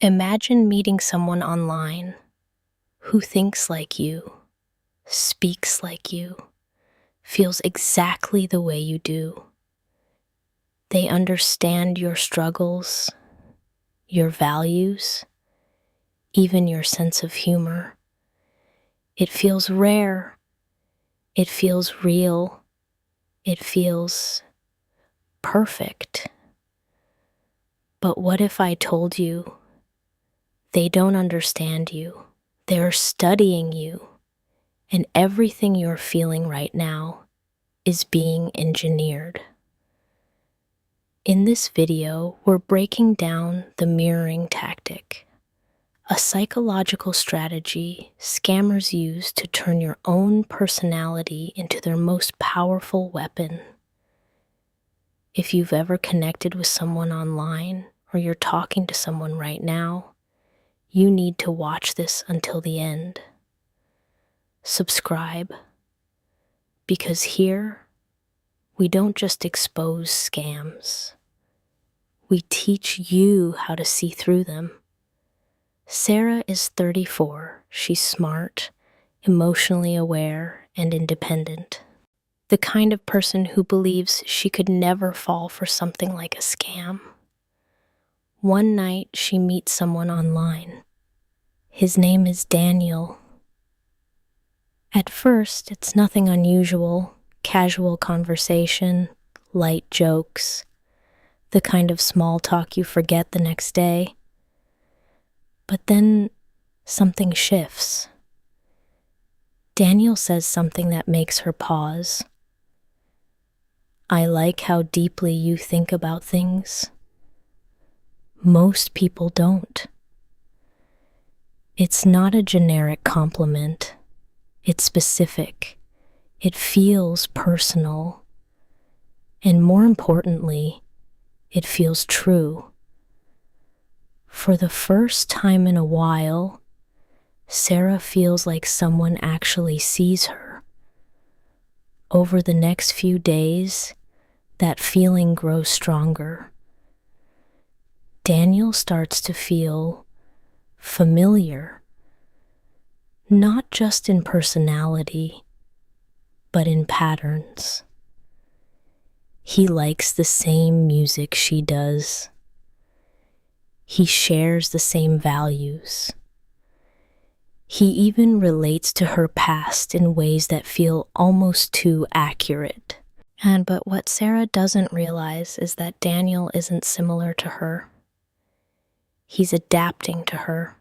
Imagine meeting someone online who thinks like you, speaks like you, feels exactly the way you do. They understand your struggles, your values, even your sense of humor. It feels rare. It feels real. It feels perfect. But what if I told you they don't understand you? They're studying you, and everything you're feeling right now is being engineered. In this video, we're breaking down the mirroring tactic, a psychological strategy scammers use to turn your own personality into their most powerful weapon. If you've ever connected with someone online or you're talking to someone right now, you need to watch this until the end. Subscribe, because here we don't just expose scams. We teach you how to see through them. Sarah is 34. She's smart, emotionally aware, and independent. The kind of person who believes she could never fall for something like a scam. One night, she meets someone online. His name is Daniel. At first, it's nothing unusual, casual conversation, light jokes, the kind of small talk you forget the next day. But then something shifts. Daniel says something that makes her pause. I like how deeply you think about things. Most people don't. It's not a generic compliment. It's specific. It feels personal. And more importantly, it feels true. For the first time in a while, Sarah feels like someone actually sees her. Over the next few days, that feeling grows stronger. Daniel starts to feel familiar, not just in personality, but in patterns. He likes the same music she does. He shares the same values. He even relates to her past in ways that feel almost too accurate. But what Sarah doesn't realize is that Daniel isn't similar to her. He's adapting to her.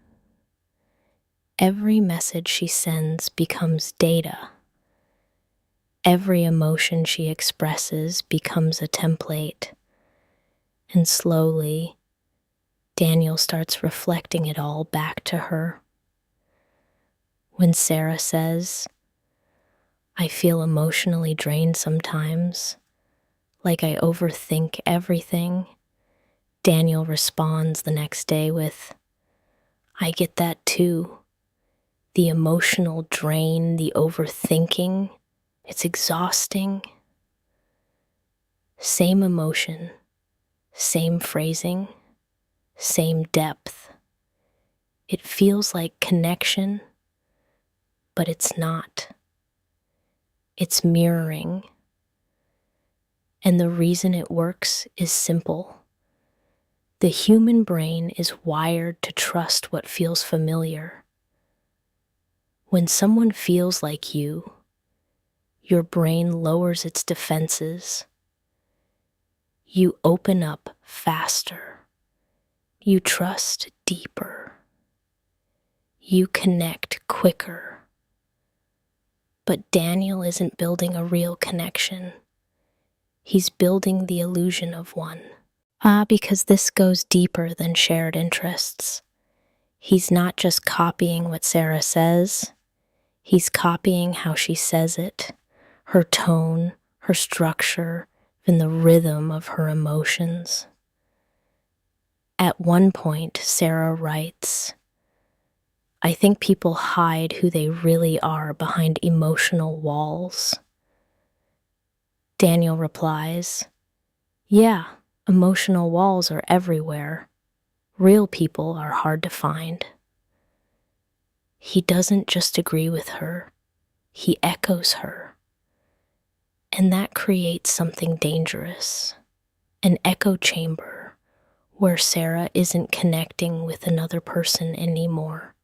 Every message she sends becomes data. Every emotion she expresses becomes a template. And slowly, Daniel starts reflecting it all back to her. When Sarah says, I feel emotionally drained sometimes, like I overthink everything, Daniel responds the next day with, I get that too. The emotional drain, the overthinking, it's exhausting. Same emotion, same phrasing, same depth. It feels like connection, but it's not. It's mirroring. And the reason it works is simple. The human brain is wired to trust what feels familiar. When someone feels like you, your brain lowers its defenses. You open up faster. You trust deeper. You connect quicker. But Daniel isn't building a real connection. He's building the illusion of one. Because this goes deeper than shared interests. He's not just copying what Sarah says. He's copying how she says it, her tone, her structure, and the rhythm of her emotions. At one point, Sarah writes, I think people hide who they really are behind emotional walls. Daniel replies, yeah, emotional walls are everywhere, Real people are hard to find. He doesn't just agree with her, he echoes her. And that creates something dangerous, an echo chamber where Sarah isn't connecting with another person anymore.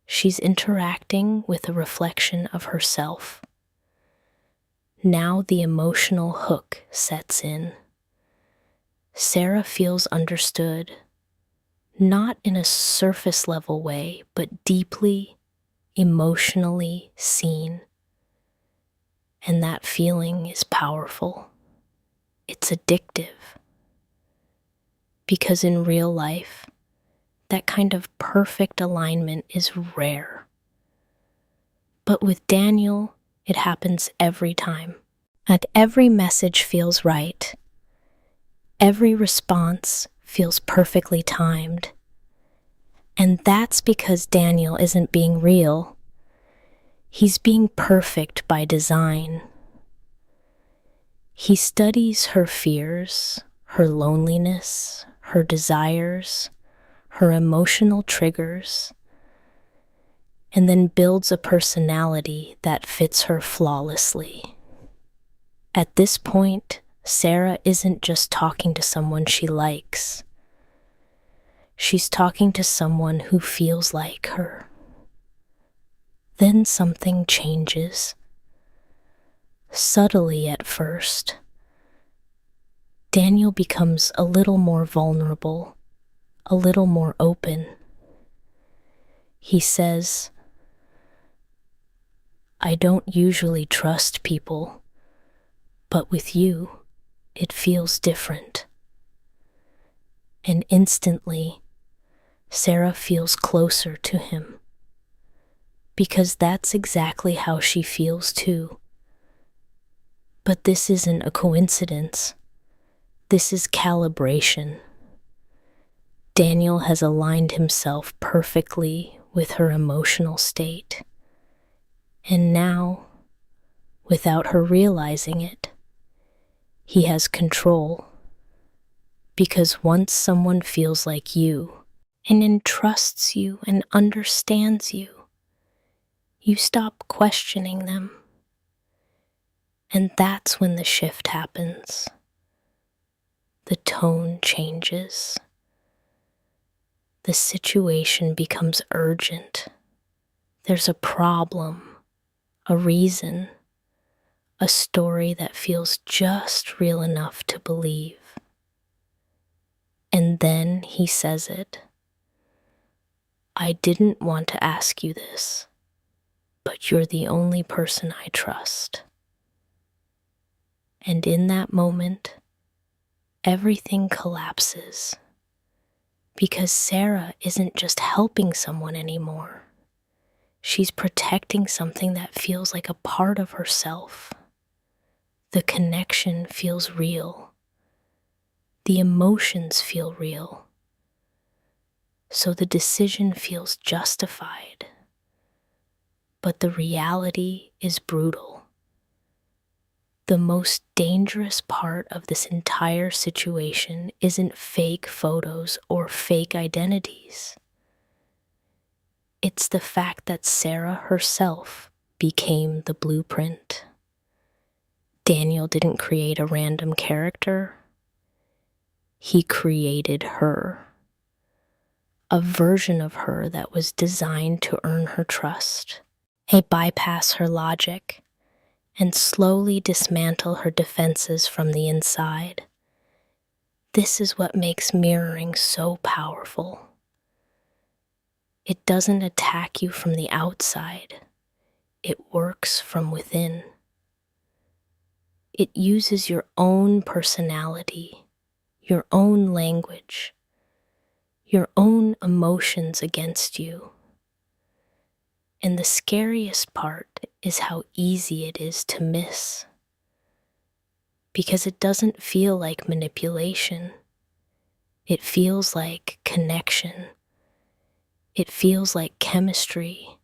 She's interacting with a reflection of herself. Now the emotional hook sets in. Sarah feels understood, not in a surface level way, but deeply, emotionally seen. And that feeling is powerful. It's addictive. Because in real life, that kind of perfect alignment is rare. But with Daniel, it happens every time. And every message feels right. Every response feels perfectly timed. And that's because Daniel isn't being real. He's being perfect by design. He studies her fears, her loneliness, her desires, her emotional triggers, and then builds a personality that fits her flawlessly. At this point, Sarah isn't just talking to someone she likes. She's talking to someone who feels like her. Then something changes. Subtly at first, Daniel becomes a little more vulnerable, a little more open. He says, "I don't usually trust people, but with you, it feels different." And instantly, Sarah feels closer to him, because that's exactly how she feels too. But this isn't a coincidence. This is calibration. Daniel has aligned himself perfectly with her emotional state. And now, without her realizing it, he has control. Because once someone feels like you and entrusts you and understands you, you stop questioning them. And that's when the shift happens. The tone changes. The situation becomes urgent. There's a problem, a reason, a story that feels just real enough to believe. And then he says it. "I didn't want to ask you this, but you're the only person I trust." And in that moment, everything collapses. Because Sarah isn't just helping someone anymore. She's protecting something that feels like a part of herself. The connection feels real. The emotions feel real. So the decision feels justified. But the reality is brutal. The most dangerous part of this entire situation isn't fake photos or fake identities. It's the fact that Sarah herself became the blueprint. Daniel didn't create a random character. He created her. A version of her that was designed to earn her trust, bypass her logic, and slowly dismantle her defenses from the inside. This is what makes mirroring so powerful. It doesn't attack you from the outside. It works from within. It uses your own personality, your own language, your own emotions against you. And the scariest part is how easy it is to miss. Because it doesn't feel like manipulation. It feels like connection. It feels like chemistry.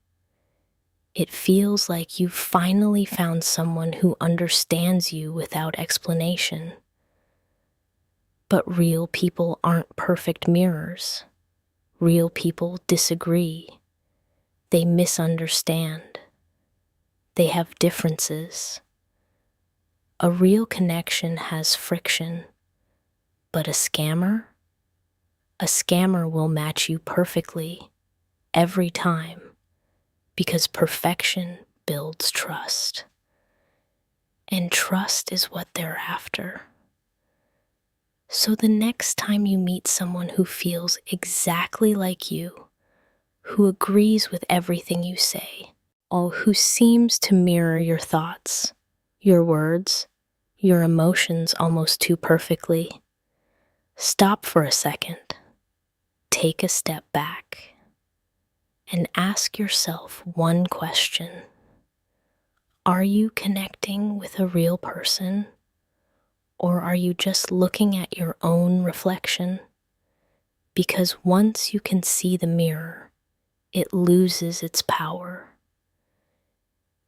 It feels like you've finally found someone who understands you without explanation. But real people aren't perfect mirrors. Real people disagree. They misunderstand. They have differences. A real connection has friction, but a scammer will match you perfectly every time because perfection builds trust. And trust is what they're after. So the next time you meet someone who feels exactly like you, who agrees with everything you say, or who seems to mirror your thoughts, your words, your emotions almost too perfectly, stop for a second, take a step back, and ask yourself one question. Are you connecting with a real person, or are you just looking at your own reflection? Because once you can see the mirror, it loses its power.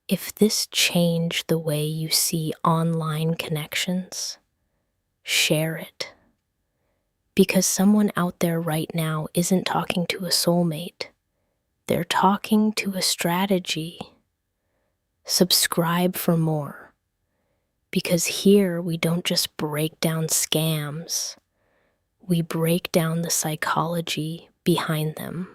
If this changed the way you see online connections, share it. Because someone out there right now isn't talking to a soulmate. They're talking to a strategy. Subscribe for more. Because here we don't just break down scams. We break down the psychology behind them.